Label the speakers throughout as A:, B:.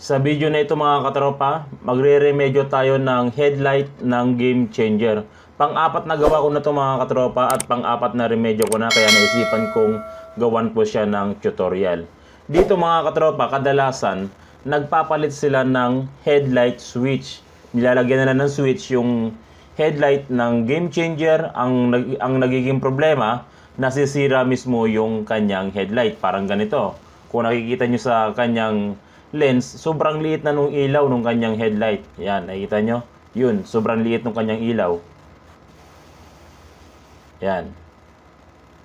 A: Sa video na ito mga katropa, magre-remedyo tayo ng headlight ng Game Changer. Pang-apat na gawa ko na ito mga katropa at pang-apat na remedyo ko na, kaya naisipan kong gawan po siya ng tutorial. Dito mga katropa, kadalasan nagpapalit sila ng headlight switch. Nilalagyan nila ng switch yung headlight ng Game Changer. Ang nagiging problema, nasisira mismo yung kanyang headlight. Parang ganito. Kung nakikita nyo sa kanyang lens, sobrang liit na nung ilaw nung kanyang headlight. Yan, nakikita nyo? Yun, sobrang liit nung kanyang ilaw. Yan.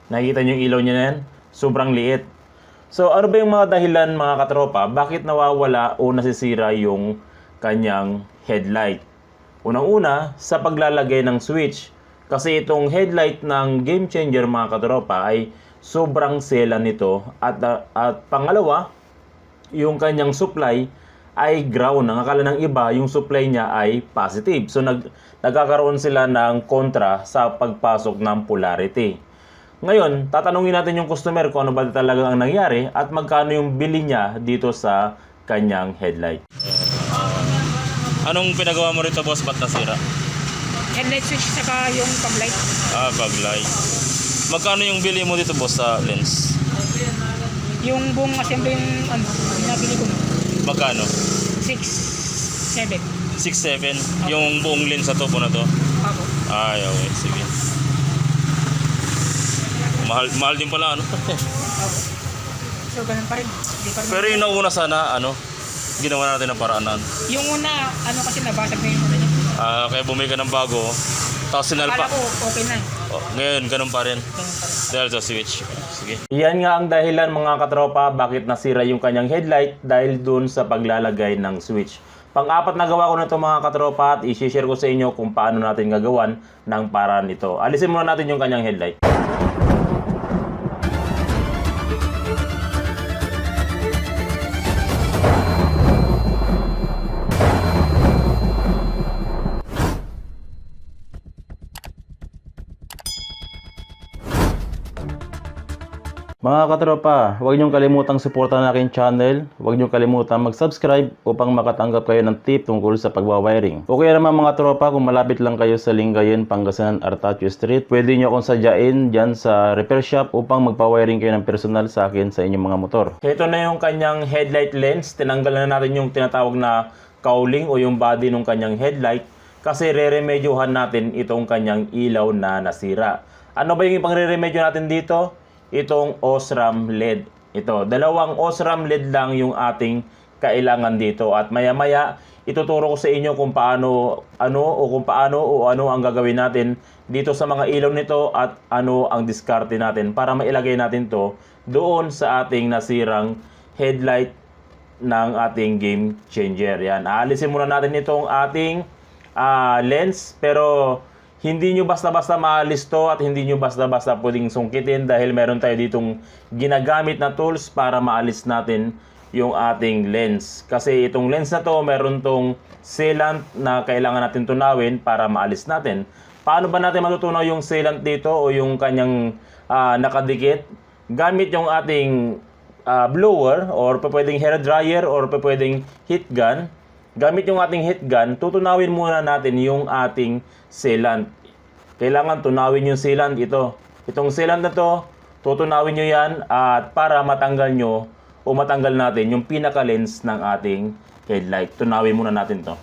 A: Nakikita nyo yung ilaw niya na yan? Sobrang liit. So, ano ba yung mga dahilan mga katropa? Bakit nawawala o nasisira yung kanyang headlight? Unang-una, sa paglalagay ng switch. Kasi itong headlight ng Game Changer mga katropa ay sobrang sela nito. At pangalawa, yung kanyang supply ay ground. Ang akala ng iba, yung supply niya ay positive. So nagkakaroon sila ng kontra sa pagpasok ng polarity. Ngayon, tatanungin natin yung customer kung ano ba talaga ang nangyari at magkano yung bili niya dito sa kanyang headlight. Anong pinagawa mo rito, boss? Ba't nasira?
B: Headlight switch saka yung pag light.
A: Pag-light. Magkano yung bili mo dito, boss, sa lens?
B: Yung buong assembly yung nabili ko na.
A: Magkano?
B: 6, 7.
A: 6-7? Yung buong lens sa tubo na to?
B: Ako.
A: Ay, okay. Sige. Mahal din pala, ano?
B: Ako. So, ganun pa rin. Hindi pa rin.
A: Pero yung nauna sana, ginawa natin ng paraanan.
B: Yung una, kasi nabasag na yung ano niya.
A: Kaya bumili ka ng bago, tapos
B: Akala
A: sinalpa.
B: ko, okay na.
A: Ngayon, ganun pa rin.
B: Ganun pa rin.
A: Dahil sa switch. Sige. Yan nga ang dahilan mga katropa, bakit nasira yung kanyang headlight dahil dun sa paglalagay ng switch. Pang-apat na gawa ko na ito mga katropa at i-share ko sa inyo kung paano natin gagawan ng paraan ito. Alisin muna natin yung kanyang headlight. Mga katropa, huwag niyong kalimutang suportahan ang aking channel. Huwag niyong kalimutang mag-subscribe upang makatanggap kayo ng tip tungkol sa pagwawiring. O kaya naman mga tropa, kung malapit lang kayo sa Lingayen, Pangasinan, Artacho Street, pwede niyo akong sadyain dyan sa repair shop upang magpa-wiring kayo ng personal sa akin sa inyong mga motor. Ito na yung kanyang headlight lens. Tinanggal na natin yung tinatawag na cowling o yung body ng kanyang headlight kasi re-remedyohan natin itong kanyang ilaw na nasira. Ano ba yung ipang-re-remedyo natin dito? Itong OSRAM LED. Ito, dalawang OSRAM LED lang yung ating kailangan dito. At maya-maya, ituturo ko sa inyo kung paano ang gagawin natin dito sa mga ilaw nito at ano ang diskarte natin para mailagay natin to doon sa ating nasirang headlight ng ating Game Changer. Yan, aalisin muna natin itong ating lens, pero hindi nyo basta-basta maalis to at hindi nyo basta-basta pwedeng sungkitin dahil meron tayo ditong ginagamit na tools para maalis natin yung ating lens. Kasi itong lens na to, meron tong sealant na kailangan natin tunawin para maalis natin. Paano ba natin matutunaw yung sealant dito o yung kanyang nakadikit? Gamit yung ating blower or pwedeng hair dryer or pwedeng heat gun. Gamit yung ating heat gun, tutunawin muna natin yung ating sealant. Kailangan tunawin yung sealant ito. Itong sealant na to, tutunawin nyo yan at para matanggal nyo o matanggal natin yung pinaka-lens ng ating headlight. Tunawin muna natin to.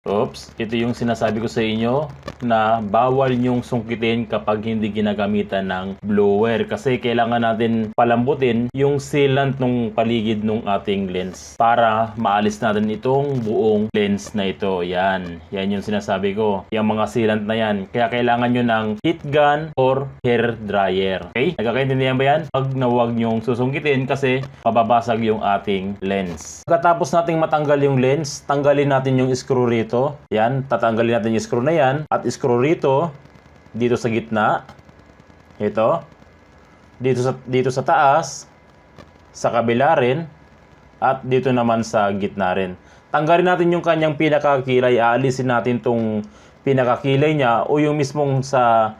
A: Oops, ito yung sinasabi ko sa inyo na bawal nyong sungkitin kapag hindi ginagamitan ng blower kasi kailangan natin palambutin yung sealant ng paligid ng ating lens para maalis natin itong buong lens na ito. Yan yung sinasabi ko. Yung mga sealant na yan. Kaya kailangan nyo ng heat gun or hair dryer. Okay? Nagkakaintindihan ba yan? Pag na huwag nyong susungkitin kasi mababasag yung ating lens. Pagkatapos nating matanggal yung lens, tanggalin natin yung screw rito. Yan, tatanggalin natin yung screw na yan at screw rito dito sa gitna. Ito. Dito sa taas, sa kabila rin at dito naman sa gitna rin. Tanggalin natin yung kanyang pinakakilay, aalisin natin tong pinakakilay niya o yung mismong sa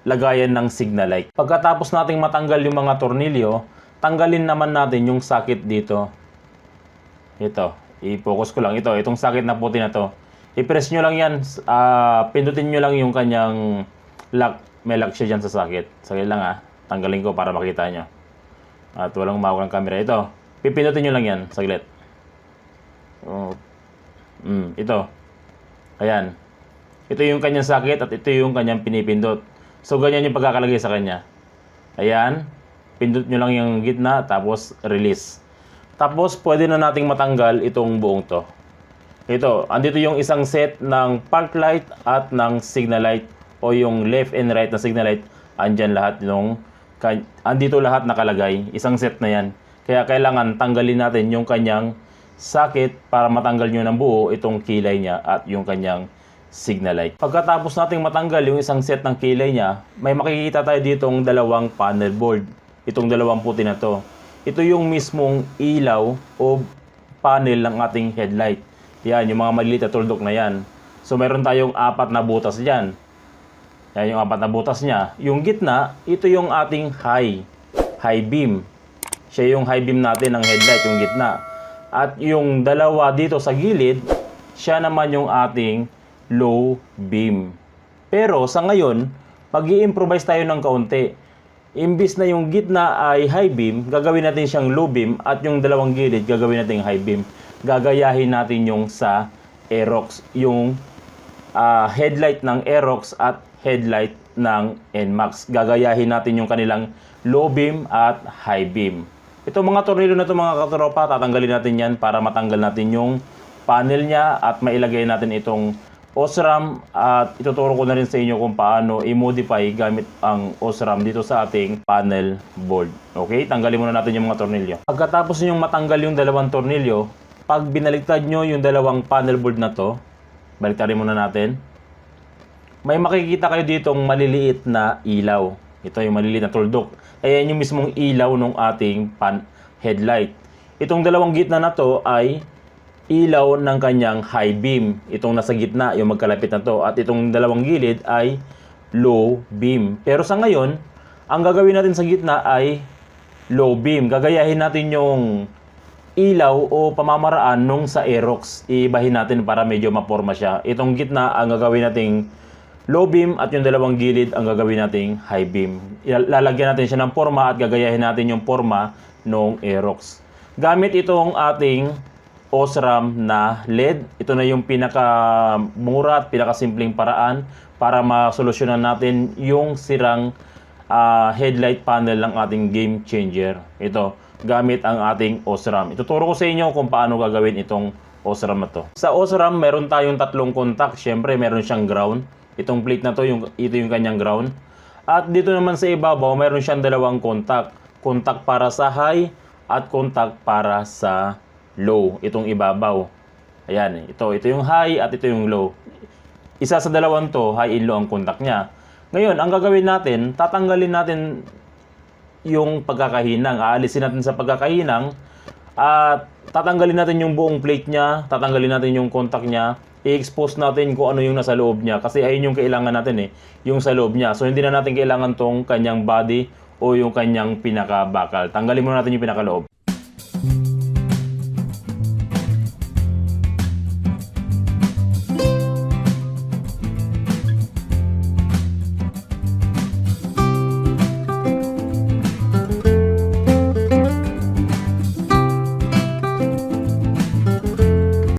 A: lagayan ng signal light. Pagkatapos nating matanggal yung mga tornilyo, tanggalin naman natin yung sakit dito. Ito, i-focus ko lang ito, itong sakit na puti na to. I-press nyo lang yan, pindutin nyo lang yung kanyang lock. May lock siya dyan sa sakit. Saglit lang tanggalin ko para makita nyo. At walang umawak ng camera. Ito, pipindutin nyo lang yan, saglit. Ito. Ayan. Ito yung kanyang sakit at ito yung kanyang pinipindot. So, ganyan yung pagkakalagay sa kanya. Ayan. Pindot nyo lang yung gitna, tapos release. Tapos, pwede na nating matanggal itong buong to. Ito, andito yung isang set ng park light at ng signal light o yung left and right na signal light. Andyan lahat andito lahat nakalagay. Isang set na yan. Kaya kailangan tanggalin natin yung kanyang sakit para matanggal nyo ng buo itong kilay niya at yung kanyang signal light. Pagkatapos nating matanggal yung isang set ng kilay niya, may makikita tayo ditong dalawang panel board. Itong dalawang puti na to. Ito yung mismong ilaw o panel ng ating headlight. Yan, yung mga maliliit na tuldok na yan. So, meron tayong 4 na butas dyan. Yan yung 4 na butas niya. Yung gitna, ito yung ating high beam. Siya yung high beam natin ng headlight, yung gitna. At yung dalawa dito sa gilid, siya naman yung ating low beam. Pero sa ngayon, mag-i-improvise tayo ng kaunti. Imbis na yung gitna ay high beam, gagawin natin siyang low beam at yung dalawang gilid gagawin natin high beam. Gagayahin natin yung sa Aerox, yung headlight ng Aerox at headlight ng NMAX. Gagayahin natin yung kanilang low beam at high beam. Ito mga tornilyo na ito mga katropa, tatanggalin natin yan para matanggal natin yung panel niya at mailagay natin itong OSRAM at ituturo ko na rin sa inyo kung paano i-modify gamit ang OSRAM dito sa ating panel board. Okay, tanggalin muna natin yung mga tornilyo. Pagkatapos nyo matanggal yung dalawang tornilyo, pag binaliktad nyo yung dalawang panel board na to, baliktarin muna natin. May makikita kayo ditong maliliit na ilaw. Ito yung maliliit na tuldok. Ayan yung mismong ilaw ng ating headlight. Itong dalawang gitna na to ay ilaw ng kanyang high beam. Itong nasa gitna, yung magkalapit na to. At itong dalawang gilid ay low beam. Pero sa ngayon, ang gagawin natin sa gitna ay low beam. Gagayahin natin yung ilaw o pamamaraan nung sa Aerox. Ibahin natin para medyo maporma siya. Itong gitna ang gagawin nating low beam at yung dalawang gilid ang gagawin nating high beam. Lalagyan natin siya ng porma at gagayahin natin yung porma nung Aerox. Gamit itong ating OSRAM na LED. Ito na yung pinakamura at pinakasimpleng paraan para masolusyonan natin yung sirang headlight panel ng ating game changer. Ito, gamit ang ating OSRAM. Ituturo ko sa inyo kung paano gagawin itong OSRAM na to. Sa OSRAM, meron tayong 3 contact. Siyempre, meron siyang ground. Itong plate na to, ito yung kanyang ground. At dito naman sa ibabaw, meron siyang 2 contact. Contact para sa high at contact para sa low. Itong ibabaw. Ayan, ito yung high at ito yung low. Isa sa dalawang to, high and low ang contact niya. Ngayon, ang gagawin natin, tatanggalin natin yung pagkakahinang. Aalisin natin sa pagkakahinang at tatanggalin natin yung buong plate niya, tatanggalin natin yung contact niya, i-expose natin kung ano yung nasa loob niya kasi ayun yung kailangan natin yung sa loob niya. So hindi na natin kailangan tong kanyang body o yung kanyang pinaka-bakal. Tanggalin muna natin yung pinaka-loob.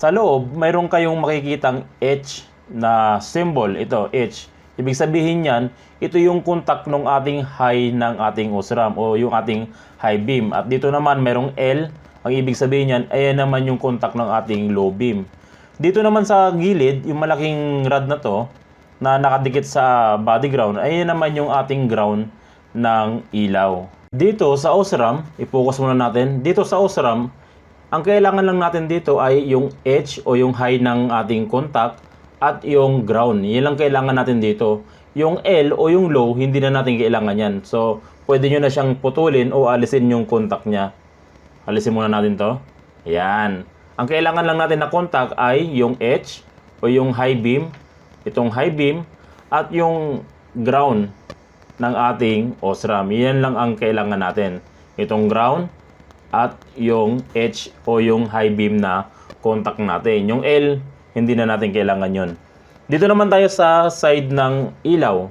A: Sa sa loob, mayroon kayong makikitang H na symbol. Ito, H. Ibig sabihin yan, ito yung contact ng ating high ng ating OSRAM o yung ating high beam. At dito naman mayroong L. Ang ibig sabihin yan, ayan naman yung contact ng ating low beam. Dito naman sa gilid, yung malaking rod na to, na nakadikit sa body ground, ayan naman yung ating ground ng ilaw. Dito sa OSRAM, i-focus muna natin. Dito sa OSRAM, ang kailangan lang natin dito ay yung H o yung high ng ating contact at yung ground. Yan lang kailangan natin dito. Yung L o yung low, hindi na natin kailangan yan. So, pwede nyo na siyang putulin o alisin yung contact niya. Alisin muna natin to. Ayan. Ang kailangan lang natin na contact ay yung H o yung high beam, itong high beam, at yung ground ng ating OSRAM. Yan lang ang kailangan natin. Itong ground at yung H o yung high beam na contact natin. Yung L, hindi na natin kailangan yun. Dito naman tayo sa side ng ilaw.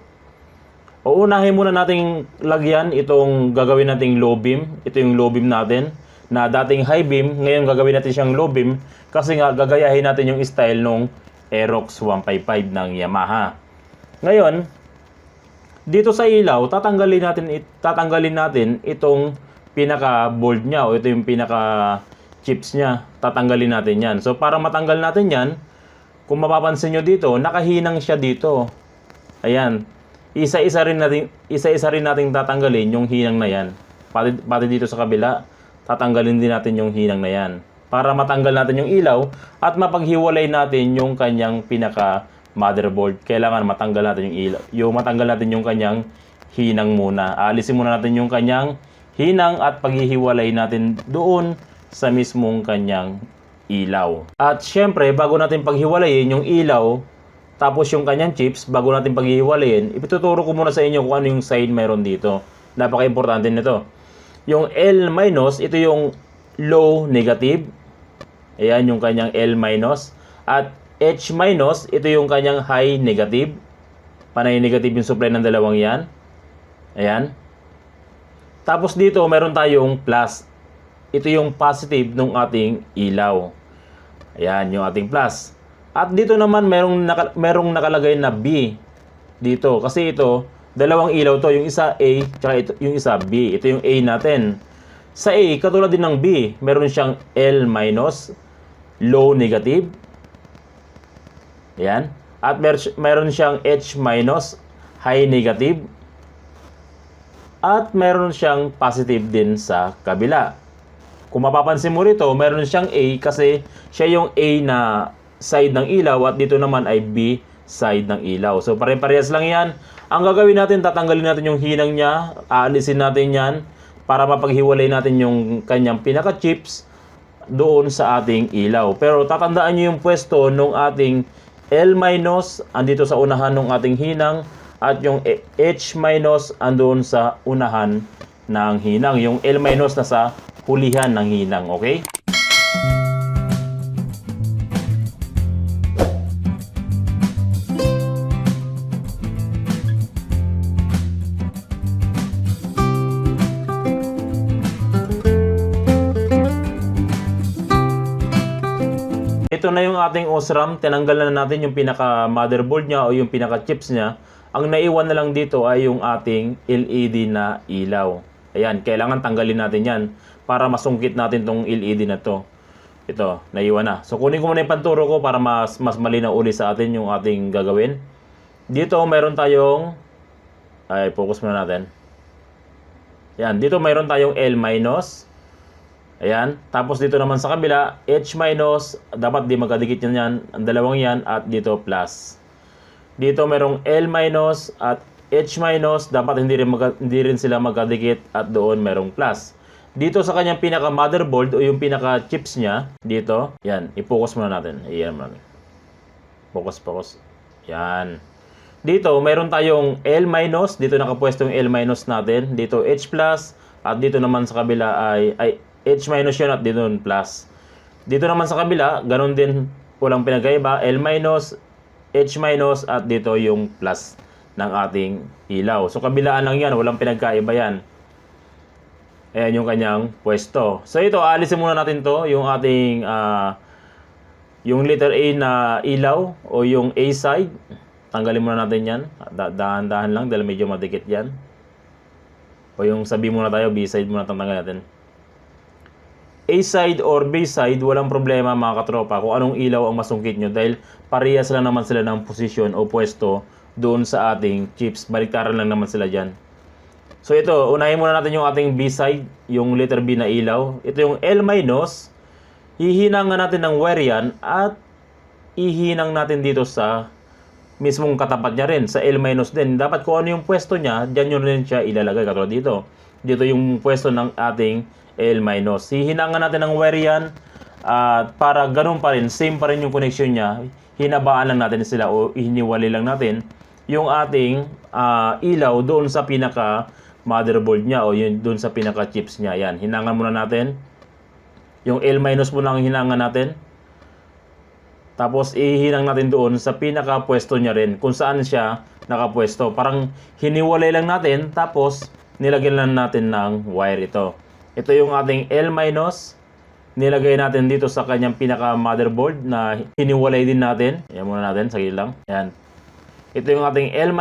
A: Uunahin muna nating lagyan itong gagawin nating low beam. Ito yung low beam natin na dating high beam. Ngayon gagawin natin siyang low beam kasi nga gagayahin natin yung style nung Aerox 155 ng Yamaha. Ngayon, dito sa ilaw, tatanggalin natin itong pinaka bolt niya o ito yung pinaka chips niya. Tatanggalin natin yan. So para matanggal natin yan, kung mapapansin nyo dito, nakahinang siya dito. Ayan. Isa-isa rin nating tatanggalin yung hinang na yan. Pati dito sa kabila, tatanggalin din natin yung hinang na yan. Para matanggal natin yung ilaw at mapaghiwalay natin yung kanyang pinaka motherboard. Kailangan matanggal natin yung ilaw. Matanggal natin yung kanyang hinang muna. Alisin muna natin yung kanyang hinang at paghihiwalay natin doon sa mismong kanyang ilaw. At syempre, bago natin paghiwalayin yung ilaw, tapos yung kanyang chips, bago natin paghihiwalayin, ipituturo ko muna sa inyo kung ano yung sign mayroon dito. Napaka-importante nito. Yung L-, ito yung low negative. Ayan yung kanyang L-. At H-, ito yung kanyang high negative. Panay negative yung supply ng dalawang yan. Ayan. Tapos dito, meron tayong plus. Ito yung positive ng ating ilaw. Ayan, yung ating plus. At dito naman, merong nakalagay na B. Dito. Kasi ito, dalawang ilaw to. Yung isa A, tsaka yung isa B. Ito yung A natin. Sa A, katulad din ng B, meron siyang L-, low negative. Ayan. At meron siyang H-, high negative. At meron siyang positive din sa kabila. Kung mapapansin mo rito, meron siyang A kasi siya yung A na side ng ilaw at dito naman ay B side ng ilaw. So pare-parehas lang yan. Ang gagawin natin, tatanggalin natin yung hinang niya, aalisin natin yan para mapaghiwalay natin yung kanyang pinaka-chips doon sa ating ilaw. Pero tatandaan nyo yung pwesto ng ating L-, andito sa unahan ng ating hinang, at yung H- andoon sa unahan ng hinang. Yung L- nasa hulihan ng hinang, okay? Ito na yung ating OSRAM. Tinanggal na natin yung pinaka motherboard niya o yung pinaka chips niya. Ang naiwan na lang dito ay yung ating LED na ilaw. Ayan, kailangan tanggalin natin yan para masungkit natin tong LED na to. Ito, naiwan na. So kunin ko muna yung panturo ko para mas malinaw uli sa atin yung ating gagawin. Dito mayroon tayong, focus muna natin. Ayan, dito mayroon tayong L-. Ayan, tapos dito naman sa kabila, H-, dapat di magkadikit yan, ang dalawang yan, at dito plus. Dito mayroong L- at H-, dapat hindi rin sila magkadikit, at doon mayroong plus. Dito sa kanyang pinaka motherboard o yung pinaka chips niya, dito, yan, i-focus muna natin. Ayan, focus. Yan. Dito, mayroon tayong L-, dito nakapwesto yung L- natin, dito H+, at dito naman sa kabila ay H- yun at dito plus. Dito naman sa kabila, ganun din, walang pinagkaiba, L-, H- at dito yung plus ng ating ilaw. So kabilaan lang yan, walang pinagkaiba yan. Ayan yung kanyang pwesto. So ito, alisin muna natin to, yung ating Yung letter A na ilaw o yung A side, tanggalin muna natin yan. Dahan-dahan lang dahil medyo madikit yan. O yung sabi muna tayo, B side muna tanggalin natin. A side or B side, walang problema mga katropa kung anong ilaw ang masungkit nyo dahil parehas lang naman sila ng posisyon o pwesto doon sa ating chips. Baliktaran lang naman sila dyan. So ito, unahin muna natin yung ating B side, yung letter B na ilaw. Ito yung L-. Hihinangan natin ng wire yan at ihinang natin dito sa mismong katapat niya rin, sa L- din. Dapat kung ano yung pwesto niya, dyan yun rin siya ilalagay. Katulad dito. Dito yung pwesto ng ating L-. Hihinangan natin ng wire yan at para ganun pa rin, same pa rin yung connection niya. Hinabaan lang natin sila o hiniwali lang natin yung ating ilaw doon sa pinaka motherboard niya o yun doon sa pinaka chips niya. Yan, hinangan muna natin. Yung L- muna ang hinangan natin. Tapos ihinang natin doon sa pinaka pwesto niya rin kung saan siya nakapwesto. Parang hiniwalay lang natin tapos nilagyan lang natin ng wire ito. Ito yung ating L-. Nilagay natin dito sa kanyang pinaka motherboard na hiniwalay din natin. Yan muna natin, saglit lang. Yan. Ito yung ating L-.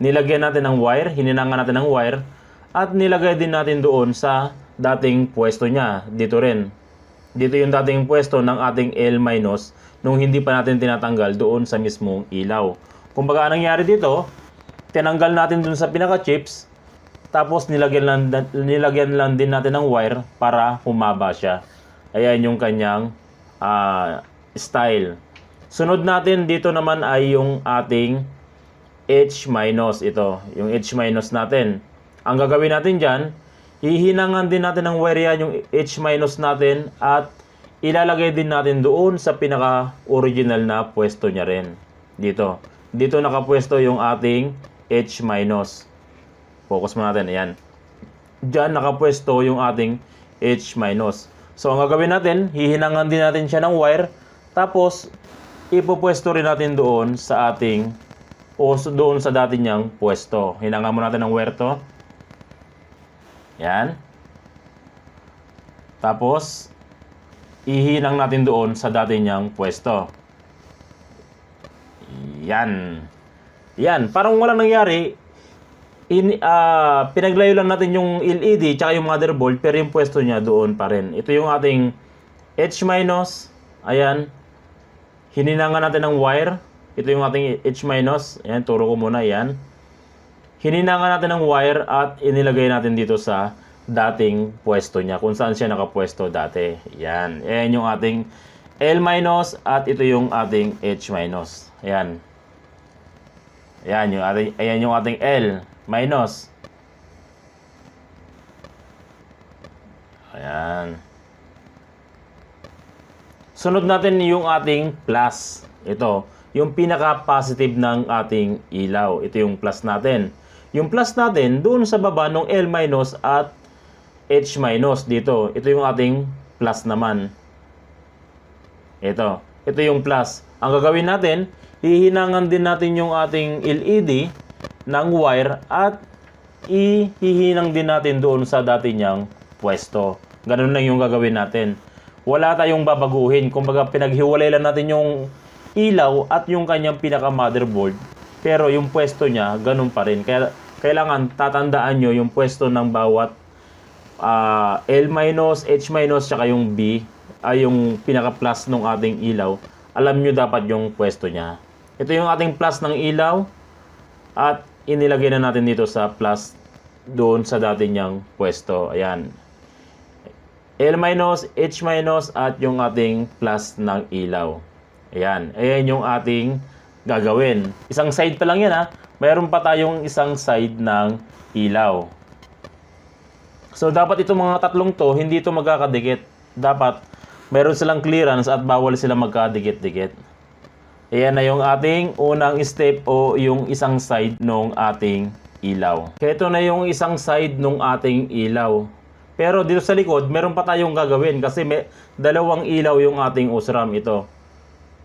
A: Nilagyan natin ng wire, hininangan natin ng wire at nilagay din natin doon sa dating pwesto niya. Dito rin. Dito yung dating pwesto ng ating L- nung hindi pa natin tinatanggal doon sa mismong ilaw. Kumbaga anong nangyari dito, tinanggal natin doon sa pinaka chips tapos nilagyan lang din natin ng wire para humaba siya. Ayan yung kanyang style. Sunod natin dito naman ay yung ating H-. Ito, yung H- natin. Ang gagawin natin dyan, hihinangan din natin ng wire yan yung H- natin at ilalagay din natin doon sa pinaka-original na pwesto niya rin. Dito. Dito nakapwesto yung ating H-. Focus mo natin. Ayan. Diyan nakapwesto yung ating H-. So, ang gagawin natin, hihinangan din natin siya ng wire. Tapos, ipopwesto rin natin doon sa ating o doon sa dati niyang pwesto. Hinangan mo natin ng wire to. Yan. Tapos, ihinang natin doon sa dati niyang pwesto. Yan. Yan. Parang walang nangyari. Pinaglayo lang natin yung LED tsaka yung motherboard pero yung pwesto niya doon pa rin. Ito yung ating H-. Ayan. Hininangan natin ng wire. Ito yung ating H-. Ayan, turo ko muna. Yan. Hininangan natin ng wire at inilagay natin dito sa dating pwesto niya. Kung saan siya nakapwesto dati. Yan. Ayan yung ating L- at ito yung ating H-. Ayan. Ayan yung ating L-. Ayan. Sunod natin yung ating plus. Ito, yung pinaka-positive ng ating ilaw. Ito yung plus natin. Yung plus natin, doon sa baba ng L- at H- dito. Ito yung ating plus naman. Ito yung plus. Ang gagawin natin, hihinangan din natin yung ating LED ng wire at ihihinang din natin doon sa dati niyang pwesto. Ganun lang yung gagawin natin. Wala tayong babaguhin. Kumbaga pinaghiwalay lang natin yung ilaw at yung kanyang pinaka motherboard. Pero yung pwesto niya, ganun pa rin. Kaya kailangan tatandaan nyo yung pwesto ng bawat L-, H-, tsaka yung B, ay yung pinaka plus ng ating ilaw. Alam nyo dapat yung pwesto niya. Ito yung ating plus ng ilaw at inilagay na natin dito sa plus doon sa dati niyang pwesto. Ayan. L-, H- at yung ating plus ng ilaw. Ayan. Ayan yung ating gagawin. Isang side pa lang yan ha. Mayroon pa tayong isang side ng ilaw. So dapat itong mga tatlong to, hindi ito magkakadikit. Dapat mayroon silang clearance at bawal sila magkadikit-dikit. Ayan na yung ating unang step o yung isang side ng ating ilaw. Kaya ito na yung isang side ng ating ilaw. Pero dito sa likod, meron pa tayong gagawin kasi may dalawang ilaw yung ating OSRAM ito.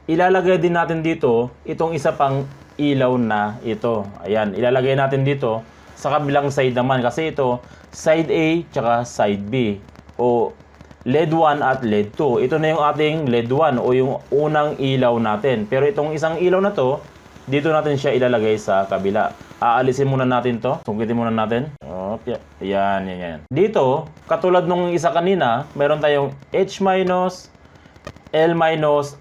A: Ilalagay din natin dito itong isa pang ilaw na ito. Ayan, ilalagay natin dito sa kabilang side naman kasi ito side A tsaka side B. O LED 1 at LED 2. Ito na yung ating LED 1 o yung unang ilaw natin. Pero itong isang ilaw na to, dito natin siya ilalagay sa kabila. Aalisin muna natin to. Sungkitin muna natin. Yan. Dito, katulad nung isa kanina, meron tayong H-, L-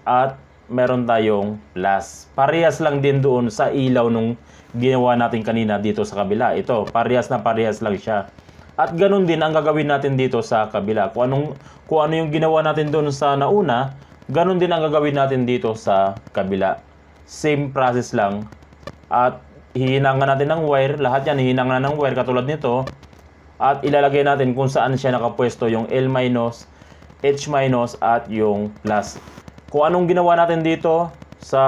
A: at meron tayong plus. Parehas lang din doon sa ilaw nung ginawa natin kanina dito sa kabila. Ito, parehas lang siya. At ganun din ang gagawin natin dito sa kabila. Kung ano yung ginawa natin doon sa nauna, ganun din ang gagawin natin dito sa kabila. Same process lang. At hihinangan natin ng wire. Lahat yan hihinangan ng wire katulad nito. At ilalagay natin kung saan siya nakapwesto yung L-, H- at yung plus. Kung anong ginawa natin dito sa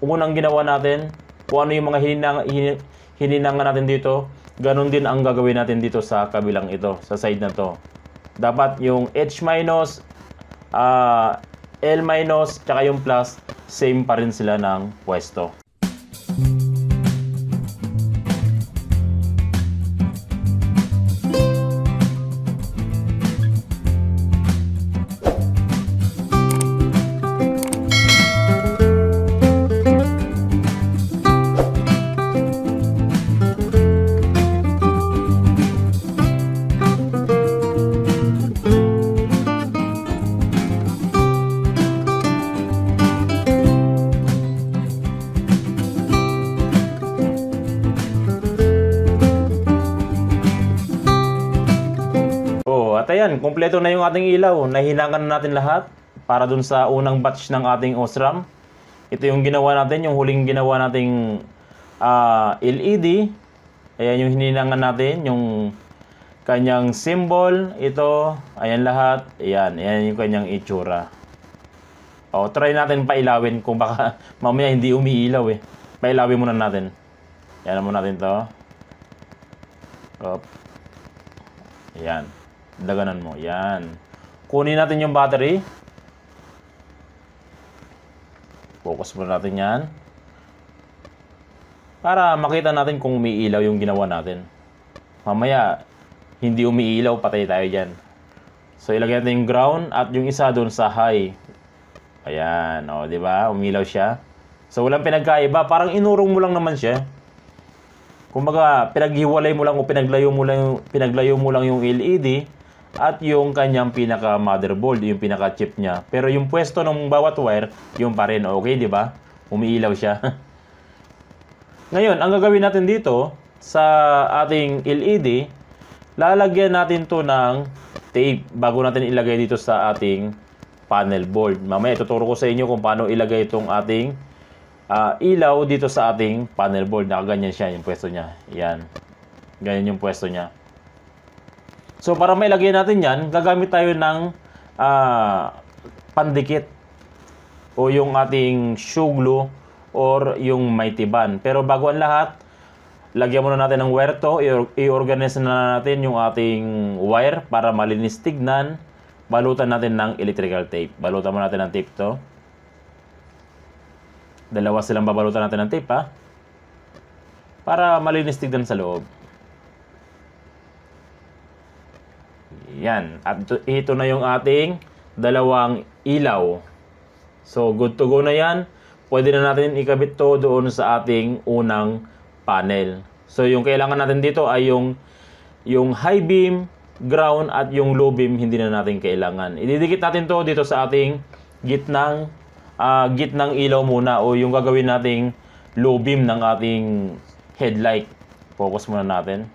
A: unang ginawa natin, kung ano yung mga hininangan natin dito, ganun din ang gagawin natin dito sa kabilang ito, sa side na to. Dapat yung H-, L-, tsaka yung plus, same pa rin sila ng pwesto. At ayan, kumpleto na yung ating ilaw. Nahinangan na natin lahat para dun sa unang batch ng ating Osram. Ito yung ginawa natin, yung huling ginawa nating LED. Ayan yung hininangan natin, yung kanyang symbol. Ito, ayan lahat. Ayan yung kanyang itsura. O, try natin pailawin kung baka mamaya hindi umiilaw eh. Pailawin muna natin. Ayan muna natin to. Op. Ayan. Daganan mo. Yan. Kunin natin yung battery. Focus muna natin yan. Para makita natin kung umiilaw yung ginawa natin. Mamaya, hindi umiilaw, patay tayo dyan. So, ilagay natin yung ground at yung isa doon sa high. Ayan. O, di ba? Umilaw siya. So, walang pinagkaiba. Parang inurong mo lang naman siya. Kumbaga, pinaghiwalay mo lang o pinaglayo mo lang yung LED at yung kanyang pinaka motherboard, yung pinaka chip niya. Pero yung pwesto ng bawat wire, yung pa rin. Okay, di ba? Umiilaw siya. Ngayon, ang gagawin natin dito sa ating LED, lalagyan natin to ng tape bago natin ilagay dito sa ating panel board. Mamaya ituturo ko sa inyo kung paano ilagay itong ating ilaw dito sa ating panel board. Nakaganyan siya yung pwesto niya. Yan. Ganyan yung pwesto niya. So, para mailagay natin yan, gagamit tayo ng pandikit o yung ating shoe glue or yung mighty band. Pero bago ang lahat, lagyan muna natin ng wire to. I-organize na natin yung ating wire para malinis tignan. Balutan natin ng electrical tape. Balutan muna natin ng tape to. Dalawa silang babalutan natin ng tape, ha? Para malinis tignan sa loob. Yan. At ito na yung ating dalawang ilaw. So, good to go na yan. Pwede na natin ikabit to doon sa ating unang panel. So, yung kailangan natin dito ay yung high beam, ground, at yung low beam, hindi na natin kailangan. Ididikit natin to dito sa ating gitnang ilaw muna o yung gagawin nating low beam ng ating headlight. Focus muna natin.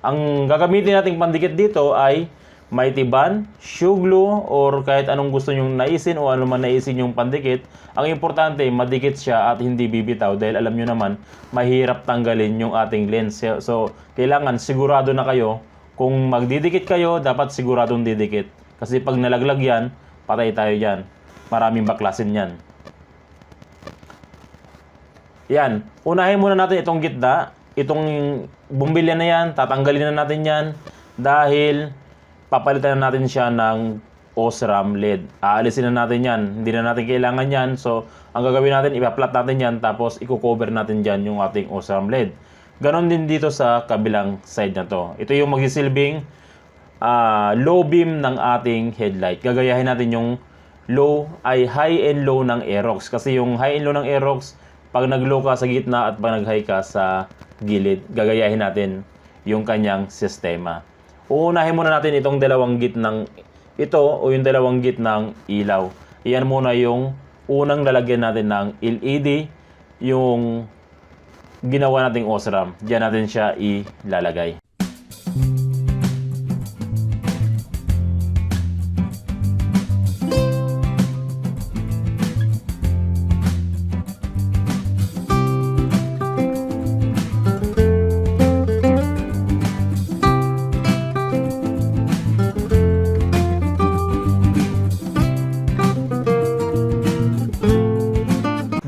A: Ang gagamitin nating pandikit dito ay mighty band, shoe glue, or kahit anong gusto nyong naisin o ano man naisin yung pandikit. Ang importante, madikit siya at hindi bibitaw dahil alam nyo naman, mahirap tanggalin yung ating lens. So, kailangan sigurado na kayo. Kung magdidikit kayo, dapat siguradong didikit. Kasi pag nalaglag yan, patay tayo dyan. Maraming baklasin yan. Yan. Unahin muna natin itong gitna. Itong bumbilya na yan, tatanggalin na natin yan dahil papalitan na natin siya ng Osram LED. Aalisin na natin yan. Hindi na natin kailangan yan. So, ang gagawin natin, ipa-flat natin yan tapos i-cover natin dyan yung ating Osram LED. Ganon din dito sa kabilang side na to. Ito yung magsisilbing low beam ng ating headlight. Gagayahin natin yung high and low ng Aerox. Kasi yung high and low ng Aerox, pag nag-low ka sa gitna at pag nag-high ka sa gilid, gagayahin natin yung kanyang sistema. Uunahin muna natin itong dalawang gitnang ito o yung dalawang gitnang ilaw. Iyan muna yung unang lalagyan natin ng LED, yung ginawa nating OSRAM. Diyan natin siya ilalagay.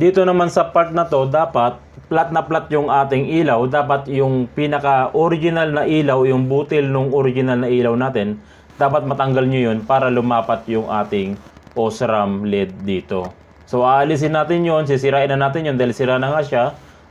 A: Dito naman sa part na to, dapat flat na flat yung ating ilaw. Dapat yung pinaka-original na ilaw, yung butil nung original na ilaw natin, dapat matanggal nyo yun para lumapat yung ating OSRAM LED dito. So, aalisin natin yun, sisirain na natin yun dahil sira na nga siya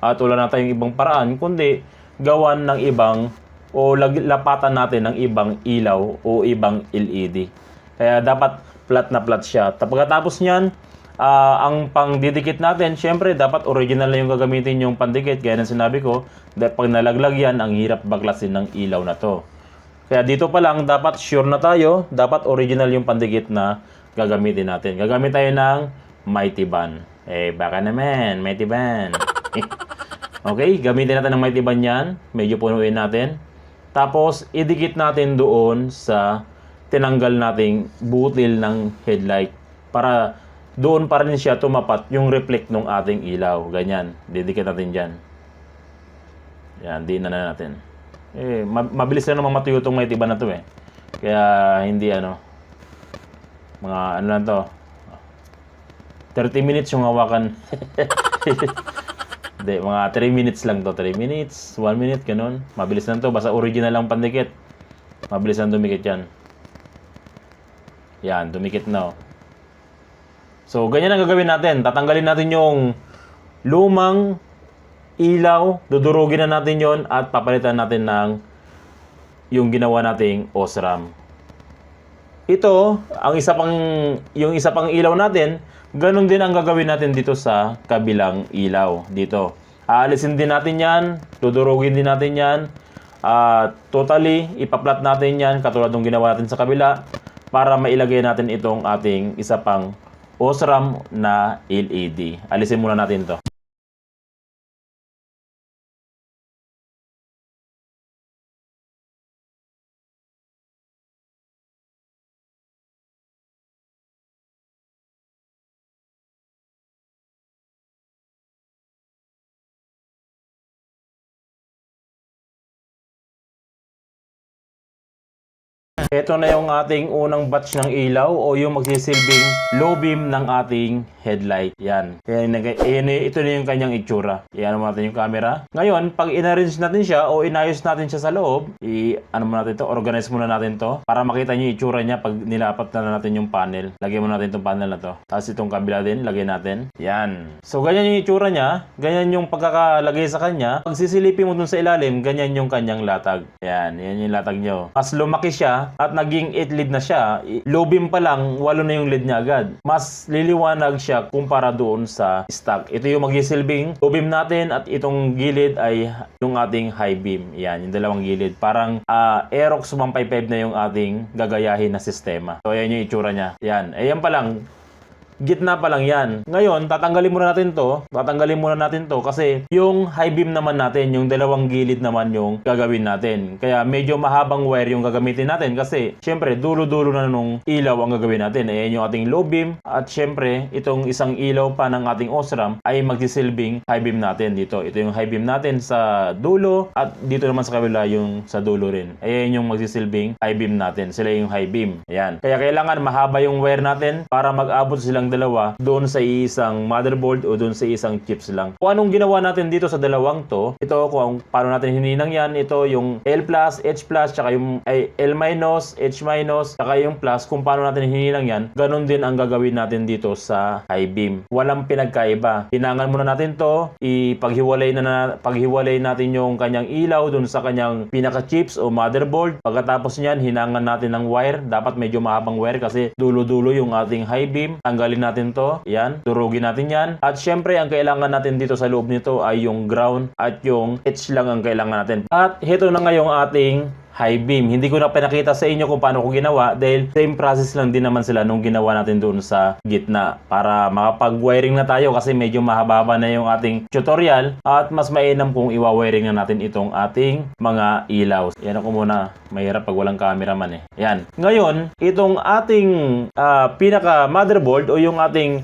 A: at wala na tayong ibang paraan, kundi gawan ng ibang o lapatan natin ng ibang ilaw o ibang LED. Kaya dapat flat na flat siya. Pagkatapos nyan, ang pangdidikit natin, syempre dapat original na yung gagamitin yung pandikit. Gaya ng sinabi ko, pag nalaglag yan, ang hirap baklasin ng ilaw na to. Kaya dito pa lang, dapat sure na tayo, dapat original yung pandikit na gagamitin natin. Gagamit tayo ng Mighty Band. Baka naman, Mighty Band. Okay, gamitin natin ng Mighty Band yan. Medyo punuin natin. Tapos, idikit natin doon sa tinanggal nating butil ng headlight para doon pa rin siya tumapat yung reflect ng ating ilaw. Ganyan. Didikit natin dyan. Yan. Di na natin. Mabilis na naman matuyo itong Mighty Band na to eh. Kaya hindi mga ano lang to. 30 minutes yung hawakan. Hindi. Mga 3 minutes lang to. 3 minutes. 1 minute. Ganun. Mabilis na to. Basta original lang pandikit. Mabilis na dumikit yan. Yan. Dumikit na. So, ganyan ang gagawin natin. Tatanggalin natin yung lumang ilaw, dudurugin na natin yon at papalitan natin ng yung ginawa nating OSRAM. Ito, yung isa pang ilaw natin, ganun din ang gagawin natin dito sa kabilang ilaw. Dito. Aalisin din natin yan, dudurugin din natin yan, totally, ipaplat natin yan, katulad ng ginawa natin sa kabila, para mailagay natin itong ating isa pang OSRAM na LED. Alisin muna natin to. Ito na yung ating unang batch ng ilaw o yung magsisilbing low beam ng ating headlight. Yan. Ito na yung kanyang itsura. Iyan mo natin yung camera. Ngayon, pag in-arrange natin siya o inayos natin siya sa loob, organize muna natin to para makita nyo yung itsura niya pag nilapat na natin yung panel. Lagyan muna natin itong panel na to. Tapos itong kabila din, lagay natin. Yan. So, ganyan yung itsura niya. Ganyan yung pagkakalagay sa kanya. Pag sisilipin mo dun sa ilalim, ganyan yung kanyang latag. Yan. Yan yung latag nyo. As lumaki siya, at naging 8 lead na siya, low beam pa lang, 8 na yung lead niya agad. Mas liliwanag siya kumpara doon sa stock. Ito yung magsisilbing low beam natin at itong gilid ay yung ating high beam. Yan, yung dalawang gilid. Parang Aerox 155 na yung ating gagayahin na sistema. So, ayan yung itsura niya. Yan. Ayan pa lang. Gitna pa lang yan. Ngayon, tatanggalin muna natin to. Kasi yung high beam naman natin, yung dalawang gilid naman yung gagawin natin. Kaya medyo mahabang wire yung gagamitin natin kasi syempre dulo-dulo na nung ilaw ang gagawin natin. Ayan yung ating low beam at syempre itong isang ilaw pa ng ating OSRAM ay magsisilbing high beam natin dito. Ito yung high beam natin sa dulo at dito naman sa kabila yung sa dulo rin. Ayan yung magsisilbing high beam natin. Sila yung high beam. Ayan. Kaya kailangan mahaba yung wire natin para mag-abot silang silang dalawa doon sa isang motherboard o doon sa isang chips lang. Kung anong ginawa natin dito sa dalawang to, ito kung paano natin hininang yan, ito yung L+, H+, tsaka yung L-, H-, tsaka yung plus, kung paano natin hininang yan, ganun din ang gagawin natin dito sa high beam. Walang pinagkaiba. Hinangan muna natin to, paghiwalay natin yung kanyang ilaw doon sa kanyang pinaka chips o motherboard. Pagkatapos niyan, hinangan natin ng wire. Dapat medyo mahabang wire kasi dulo-dulo yung ating high beam. Tanggalin natin to. Yan. Durugin natin yan. At syempre, ang kailangan natin dito sa loob nito ay yung ground at yung H lang ang kailangan natin. At ito na nga yung ating high beam. Hindi ko na pinakita sa inyo kung paano ko ginawa dahil same process lang din naman sila nung ginawa natin doon sa gitna para makapag-wiring na tayo kasi medyo mahaba na yung ating tutorial at mas mainam kung iwa-wiring na natin itong ating mga ilaw. Yan ako muna. Mahirap pag walang cameraman eh. Yan. Ngayon, itong ating pinaka motherboard o yung ating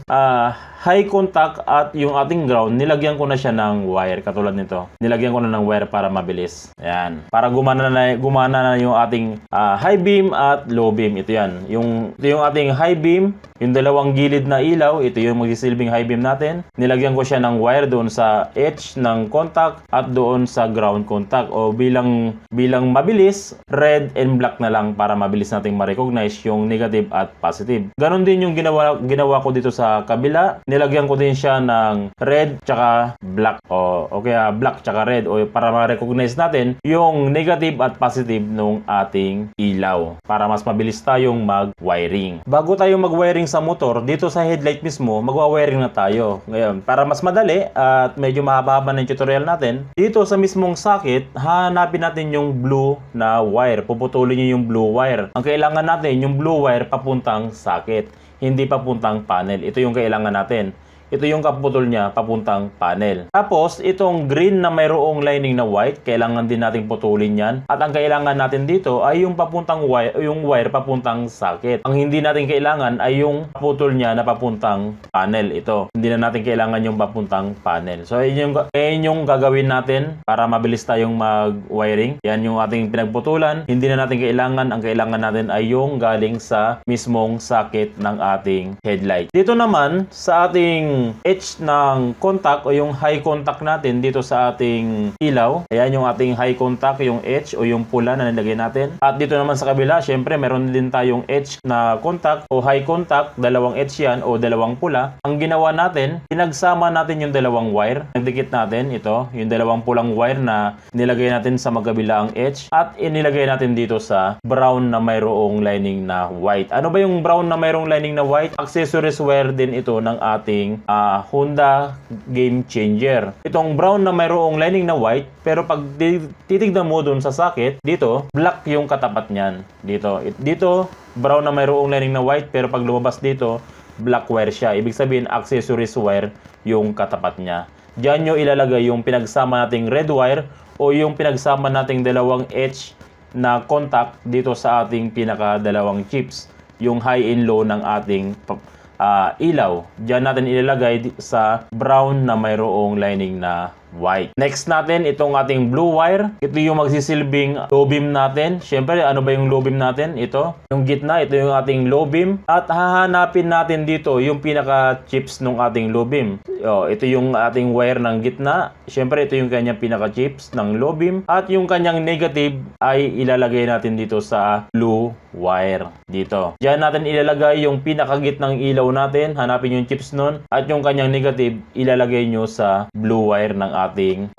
A: high contact at yung ating ground, nilagyan ko na siya ng wire katulad nito. Nilagyan ko na ng wire para mabilis. Ayan. Para gumana na yung ating high beam at low beam. Ito yan. Ito yung ating high beam, yung dalawang gilid na ilaw, ito yung magsisilbing high beam natin. Nilagyan ko siya ng wire doon sa edge ng contact at doon sa ground contact. O bilang mabilis, red and black na lang para mabilis nating ma-recognize yung negative at positive. Ganon din yung ginawa ko dito sa kabila. Nilagyan ko din siya ng red tsaka black o kaya black tsaka red o para ma-recognize natin yung negative at positive nung ating ilaw para mas mabilis tayong mag-wiring. Bago tayo mag-wiring sa motor, dito sa headlight mismo, magwa-wiring na tayo. Ngayon, para mas madali at medyo mahaba-haba ng tutorial natin, dito sa mismong socket, hanapin natin yung blue na wire. Puputulin niyo yung blue wire. Ang kailangan natin, yung blue wire papuntang socket, hindi papuntang panel. Ito yung kailangan natin. Ito yung kaputol niya papuntang panel. Tapos, itong green na mayroong lining na white, kailangan din nating putulin yan. At ang kailangan natin dito ay yung papuntang wire papuntang socket. Ang hindi natin kailangan ay yung putol niya na papuntang panel. Ito. Hindi na natin kailangan yung papuntang panel. So, yun yung gagawin natin para mabilis tayong mag-wiring. Yan yung ating pinagputulan. Hindi na natin kailangan. Ang kailangan natin ay yung galing sa mismong socket ng ating headlight. Dito naman, sa ating edge ng contact o yung high contact natin dito sa ating ilaw. Ayan yung ating high contact, yung edge o yung pula na nilagay natin. At dito naman sa kabila, syempre meron din tayong edge na contact o high contact. Dalawang edge yan o dalawang pula. Ang ginawa natin, pinagsama natin yung dalawang wire. Nagdikit natin ito, yung dalawang pulang wire na nilagay natin sa magkabilaang edge at inilagay natin dito sa brown na mayroong lining na white. Ano ba yung brown na mayroong lining na white? Accessories wire din ito ng ating Honda Game Changer. Itong brown na mayroong lining na white, pero pag titignan mo dun sa socket, dito, black yung katapat niyan. Dito, brown na mayroong lining na white, pero pag lumabas dito, black wire siya. Ibig sabihin, accessories wire yung katapat niya. Diyan nyo ilalagay yung pinagsama nating red wire o yung pinagsama nating dalawang edge na contact dito sa ating pinaka-dalawang chips. Yung high and low ng ating ilaw. Diyan natin ilalagay sa brown na mayroong lining na white. Next natin, itong ating blue wire. Ito yung magsisilbing low beam natin. Siyempre, ano ba yung low beam natin? Ito. Yung gitna, ito yung ating low beam. At hahanapin natin dito yung pinaka-chips ng ating low beam. Ito yung ating wire ng gitna. Siyempre, ito yung kanyang pinaka-chips ng low beam. At yung kanyang negative ay ilalagay natin dito sa blue wire. Dito. Diyan natin ilalagay yung pinakagitnang ilaw natin. Hanapin yung chips nun. At yung kanyang negative, ilalagay nyo sa blue wire ng ating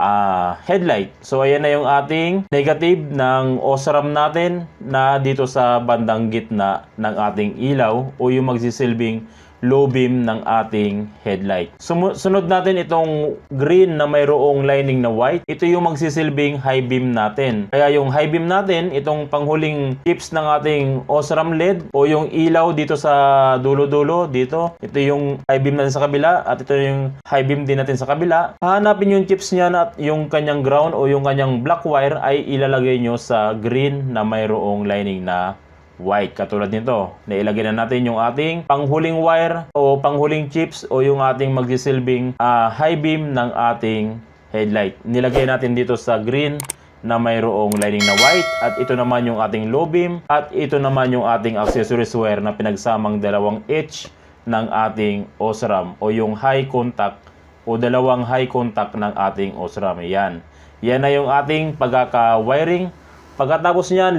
A: headlight. So, ayan na yung ating negative ng OSRAM natin na dito sa bandang gitna ng ating ilaw o yung magsisilbing low beam ng ating headlight. Sunod natin itong green na mayroong lining na white. Ito yung magsisilbing high beam natin. Kaya yung high beam natin, itong panghuling tips ng ating OSRAM LED o yung ilaw dito sa dulo-dulo, dito. Ito yung high beam natin sa kabila at ito yung high beam din natin sa kabila. Hahanapin yung chips niya at yung kanyang ground o yung kanyang black wire ay ilalagay nyo sa green na mayroong lining na white. Katulad nito, nailagay na natin yung ating panghuling wire o panghuling chips o yung ating magsisilbing high beam ng ating headlight. Nilagay natin dito sa green na mayroong lining na white at ito naman yung ating low beam at ito naman yung ating accessories wire na pinagsamang dalawang edge ng ating OSRAM o yung high contact o dalawang high contact ng ating OSRAM. Yan. Yan na yung ating pagkaka-wiring. Pagkatapos niyan,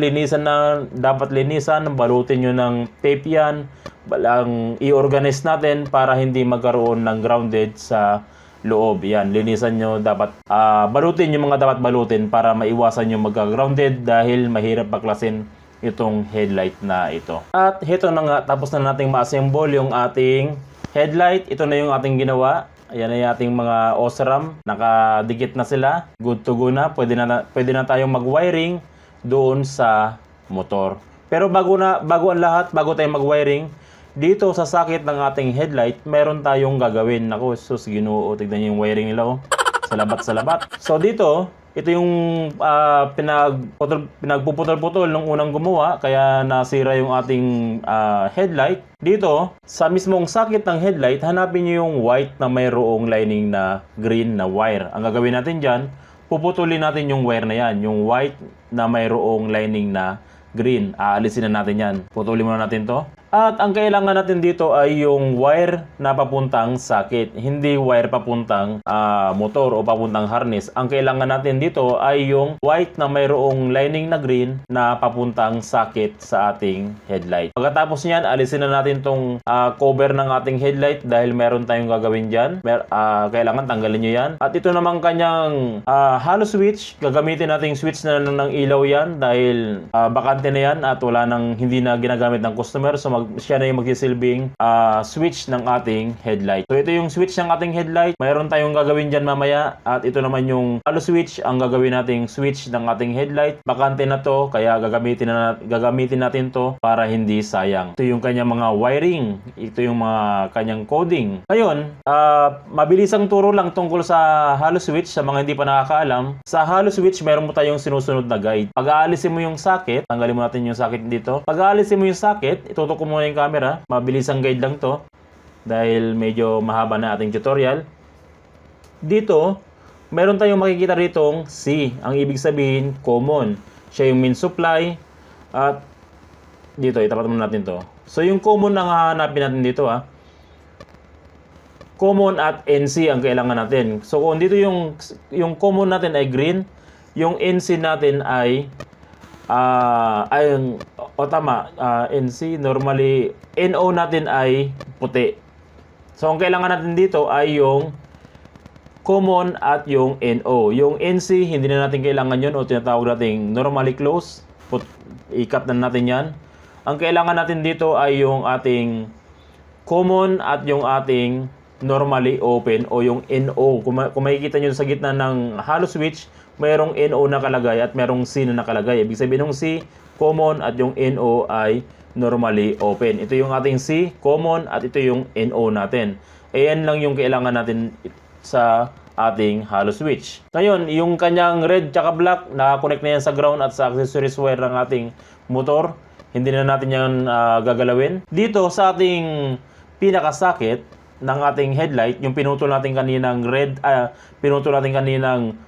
A: dapat linisan, balutin nyo ng tape yan, i-organize natin para hindi magkaroon ng grounded sa loob. Yan, linisan nyo, dapat balutin yung mga dapat balutin para maiwasan yung magka-grounded dahil mahirap baklasin itong headlight na ito. At ito na nga, tapos na nating ma-assemble yung ating headlight. Ito na yung ating ginawa. Ayan na yung ating mga OSRAM. Nakadikit na sila. Good to go na. Pwede na tayong mag-wiring doon sa motor. Pero bago ang lahat, bago tayo mag-wiring, dito sa socket ng ating headlight, meron tayong gagawin. Naku, sus, Ginoo, tignan niyo yung wiring nila, oh. Salabat. So dito, ito yung pinagpuputol-putol nung unang gumawa, kaya nasira yung ating headlight. Dito, sa mismong socket ng headlight, hanapin nyo yung white na mayroong lining na green na wire. Ang gagawin natin dyan, puputulin natin yung wire na yan, yung white na mayroong lining na green. Aalisin na natin yan. Putulin muna natin to. At ang kailangan natin dito ay yung wire na papuntang socket, hindi wire papuntang motor o papuntang harness. Ang kailangan natin dito ay yung white na mayroong lining na green na papuntang socket sa ating headlight. Pagkatapos niyan, alisin na natin tong cover ng ating headlight dahil meron tayong gagawin dyan. Kailangan tanggalin nyo yan. At ito naman kanyang hollow switch. Gagamitin natin switch na ng ilaw yan dahil bakante na yan at hindi na ginagamit ng customer. So siya na yung magsisilbing switch ng ating headlight. So ito yung switch ng ating headlight. Mayroon tayong gagawin dyan mamaya. At ito naman yung hollow switch. Ang gagawin nating switch ng ating headlight. Bakante na to, kaya gagamitin natin to para hindi sayang. Ito yung kanyang mga wiring. Ito yung mga kanyang coding. Ngayon, mabilisang turo lang tungkol sa hollow switch sa mga hindi pa nakakaalam. Sa hollow switch, meron mo tayong sinusunod na guide. Pag aalisin mo yung socket, tanggalin mo natin yung socket dito. Pag aalisin mo yung socket, itutok ko muna yung camera. Mabilisang guide lang to dahil medyo mahaba na ating tutorial. Dito, meron tayong makikita ritong C. Ang ibig sabihin, common. Siya yung main supply. At dito, itapat muna natin to. So yung common ang hahanapin natin dito, common at NC ang kailangan natin. So kung dito yung common natin ay green, yung NC natin ay NC, normally NO natin ay puti. So ang kailangan natin dito ay yung common at yung NO. Yung NC, hindi na natin kailangan yun o tinatawag nating normally close. I-cut na natin yan. Ang kailangan natin dito ay yung ating common at yung ating normally open o yung NO. Kung makikita nyo sa gitna ng hollow switch, mayroong NO nakalagay at mayroong C na nakalagay. Ibig sabihin ng C, common, at yung NO ay normally open. Ito yung ating C, common, at ito yung NO natin. Ayan lang yung kailangan natin sa ating hollow switch. Ngayon, yung kanyang red tsaka black, nakakonect na yan sa ground at sa accessories wire ng ating motor. Hindi na natin yan gagalawin. Dito sa ating pinaka-socket ng ating headlight, yung pinutol natin kaninang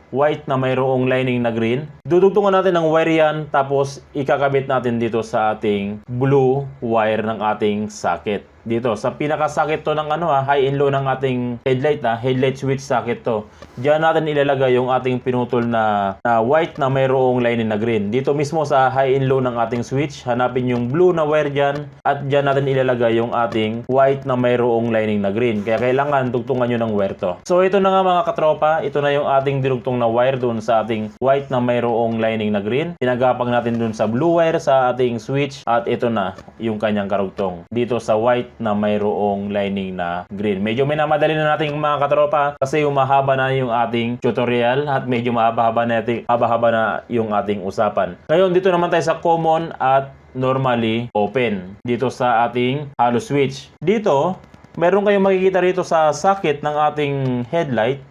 A: white na mayroong lining na green. Dudugtungan natin ng wire yan, tapos ikakabit natin dito sa ating blue wire ng ating socket. Dito, sa pinaka-socket to ng high and low ng ating headlight, headlight switch socket to. Diyan natin ilalagay yung ating pinutol na white na mayroong lining na green. Dito mismo sa high and low ng ating switch, hanapin yung blue na wire dyan, at dyan natin ilalagay yung ating white na mayroong lining na green. Kaya kailangan dugtungan nyo ng wire to. So ito na nga mga katropa, ito na yung ating dinugtong na wire doon sa ating white na mayroong lining na green. Pinagapang natin doon sa blue wire sa ating switch, at ito na yung kanyang karugtong dito sa white na mayroong lining na green. Medyo minamadali na natin mga katropa kasi umahaba na yung ating tutorial at medyo mahaba-haba na yung ating usapan. Ngayon, dito naman tayo sa common at normally open dito sa ating hollow switch. Dito, meron kayong makikita rito sa socket ng ating headlight.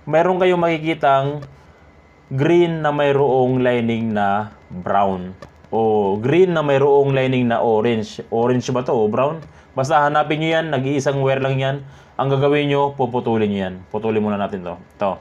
A: Meron kayong makikitang green na mayroong lining na brown o green na mayroong lining na orange. Orange ba to o brown? Basta hanapin nyo yan, nag-iisang wire lang yan. Ang gagawin nyo, puputulin nyo yan. Putulin muna natin to. Ito.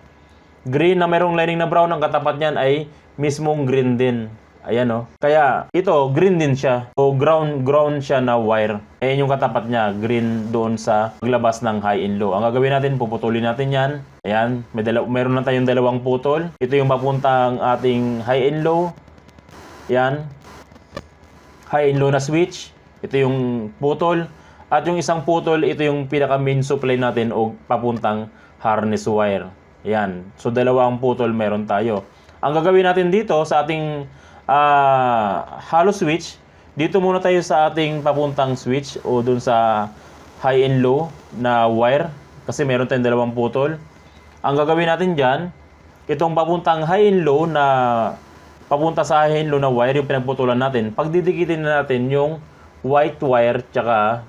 A: Green na mayroong lining na brown, ang katapat nyan ay mismong green din. Ayan o. Kaya ito, green din siya. O ground siya na wire. Ayan yung katapat niya, green doon sa paglabas ng high and low. Ang gagawin natin, puputulin natin yan. Ayan, meron na tayong dalawang putol. Ito yung papuntang ating high and low. Yan. High and low na switch. Ito yung putol. At yung isang putol, ito yung pinaka main supply natin o papuntang harness wire. Yan. So, dalawang putol meron tayo. Ang gagawin natin dito sa ating hollow switch, dito muna tayo sa ating papuntang switch o dun sa high and low na wire kasi meron tayong dalawang putol. Ang gagawin natin dyan, itong papuntang high and low na papunta sa high and low na wire, yung pinagputulan natin, pagdidikitin na natin yung white wire tsaka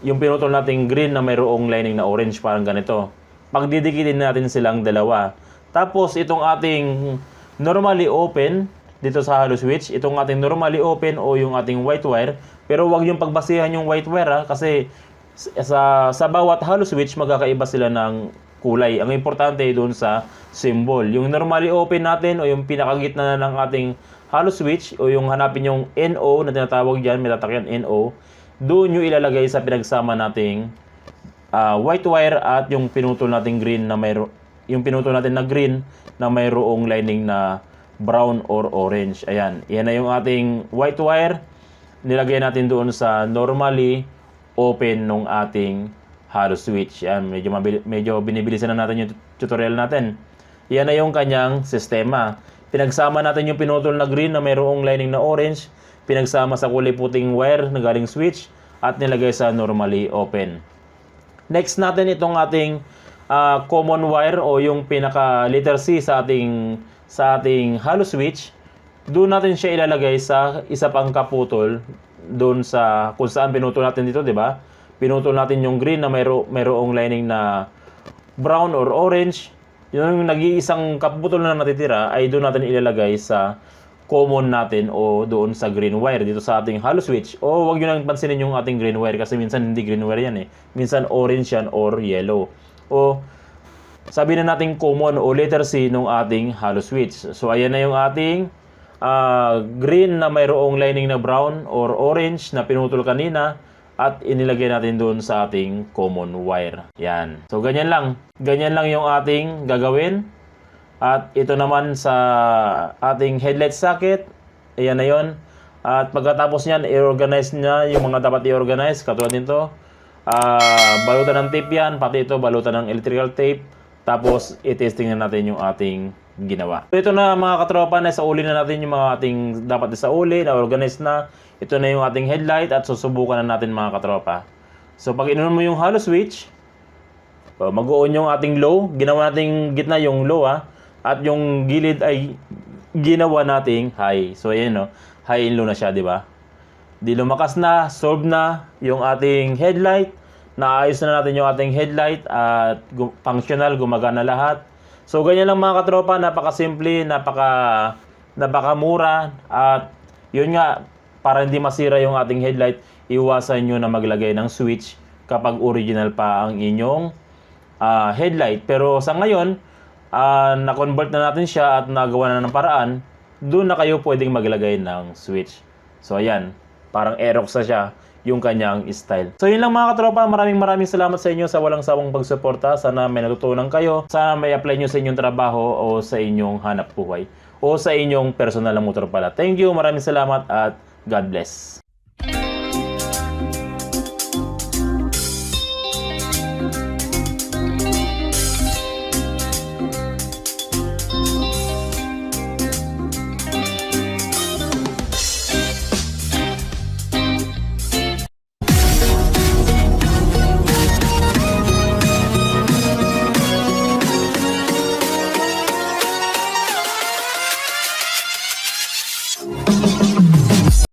A: yung pinutol natin green na mayroong lining na orange, parang ganito. Pagdidikitin natin silang dalawa. Tapos itong ating normally open dito sa hollow switch, itong ating normally open o yung ating white wire, pero wag yung pagbasihan yung white wire kasi sa bawat hollow switch magkakaiba sila ng kulay. Ang importante doon sa symbol. Yung normally open natin o yung pinakagitna ng ating hollow switch o yung hanapin yung NO na tinatawag dyan, may tatakyan NO, doon yung ilalagay sa pinagsama nating white wire at yung pinutol nating green na yung pinutol natin na green na mayroong lining na brown or orange. Ayan. Yan na yung ating white wire. Nilagay natin doon sa normally open nung ating hollow switch. Ayan. Medyo binibilisan na natin yung tutorial natin. Yan na yung kanyang sistema. Pinagsama natin yung pinutol na green na mayroong lining na orange. Pinagsama sa kulay puting wire na galing switch at nilagay sa normally open. Next natin itong ating common wire o yung pinaka letter C sa ating hollow switch. Doon natin siya ilalagay sa isa pang kaputol doon sa kung saan pinutol natin dito, 'di ba? Pinutol natin yung green na mayroong lining na brown or orange. Yung nag-iisang kaputol na natitira ay doon natin ilalagay sa common natin o doon sa green wire dito sa ating hollow switch. O wag niyo nang pansinin yung ating green wire kasi minsan hindi green wire yan eh. Minsan orange yan or yellow. O sabi na natin common o letter C nung ating hollow switch. So ayan na yung ating green na mayroong lining na brown or orange na pinutol kanina at inilagay natin doon sa ating common wire. Yan. So ganyan lang. Ganyan lang yung ating gagawin. At ito naman sa ating headlight socket, ayan na yun. At pagkatapos niyan, i-organize niya yung mga dapat i-organize. Katulad nito, balutan ng tape yan, pati ito balutan ng electrical tape. Tapos i-testing na natin yung ating ginawa. So ito na mga katropa, na isauli na natin yung mga ating dapat isauli, na organize na. Ito na yung ating headlight at susubukan na natin mga katropa. So pag inunon mo yung hollow switch, mag-on yung ating low. Ginawa nating gitna yung low at yung gilid ay ginawa nating high. So ayan no, high and low na siya, di ba? Di lumakas na, solve na yung ating headlight. Naayos na natin yung ating headlight at functional, gumagana lahat. So ganyan lang mga katropa, napakasimple, napakamura at yun nga, para hindi masira yung ating headlight, iwasan nyo na maglagay ng switch kapag original pa ang inyong headlight. Pero sa ngayon, na-convert na natin siya at nagawa na ng paraan, doon na kayo pwedeng maglagay ng switch. So ayan, parang Aerox na siya yung kanyang style. So yun lang mga katropa, maraming salamat sa inyo sa walang sawang pagsuporta. Sana may natutunan kayo, sana may apply nyo sa inyong trabaho o sa inyong hanap buhay o sa inyong personal na motor pala. Thank you, maraming salamat at God bless.